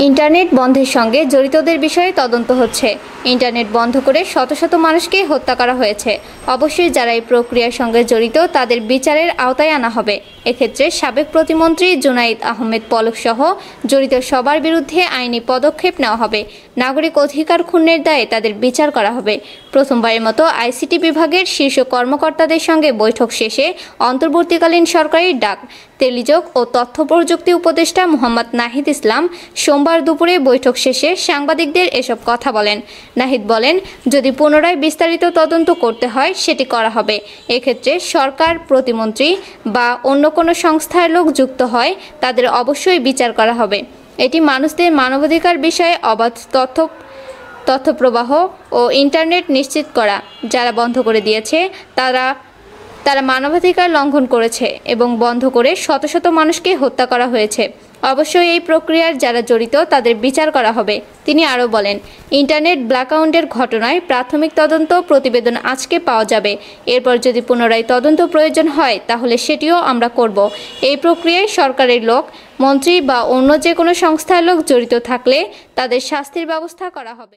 Internet বন্ধের সঙ্গে জড়িতদের বিষয়ে তদন্ত হচ্ছে। ইন্টারনেট বন্ধ করে শত শত মানুষকে হত্যা করা হয়েছে। অবশ্যই যারা এই প্রক্রিয়ার সঙ্গে জড়িত তাদের বিচারের আওতায় আনা হবে। এক্ষেত্রে সাবেক প্রতিমন্ত্রী জুনাইদ আহমেদ পলক সহ জড়িত সবার বিরুদ্ধে আইনি পদক্ষেপ নেওয়া হবে। নাগরিক অধিকার ক্ষুণ্ণের দায়ে তাদের বিচার করা হবে। প্রথমবারের মতো আইসিটি বিভাগের শীর্ষ কর্মকর্তাদের সঙ্গে বৈঠক শেষে অন্তর্বর্তীকালীন সরকারের ডাক টেলিযোগ ও তথ্য প্রযুক্তি উপদেষ্টা মোহাম্মদ নাহিদ ইসলাম সোমবার দুপুরে বৈঠক শেষে সাংবাদিকদের এসব কথা বলেন। নাহিদ বলেন, যদি পুনরায় বিস্তারিত তদন্ত করতে হয় সেটি করা হবে। এক্ষেত্রে সরকার, প্রতিমন্ত্রী বা অন্য কোনো সংস্থার লোক যুক্ত হয় তাদের অবশ্যই বিচার করা হবে। এটি মানুষদের মানবাধিকার বিষয়ে অবাধ তথ্য প্রবাহ ও ইন্টারনেট নিশ্চিত করা। যারা বন্ধ করে দিয়েছে তারা মানবাধিকার লঙ্ঘন করেছে এবং বন্ধ করে শত শত মানুষকে হত্যা করা হয়েছে। অবশ্যই এই প্রক্রিয়ার যারা জড়িত তাদের বিচার করা হবে। তিনি আরও বলেন, ইন্টারনেট ব্ল্যাকআউটের ঘটনায় প্রাথমিক তদন্ত প্রতিবেদন আজকে পাওয়া যাবে। এরপর যদি পুনরায় তদন্ত প্রয়োজন হয় তাহলে সেটিও আমরা করব। এই প্রক্রিয়ায় সরকারের লোক, মন্ত্রী বা অন্য যে কোনো সংস্থার লোক জড়িত থাকলে তাদের শাস্তির ব্যবস্থা করা হবে।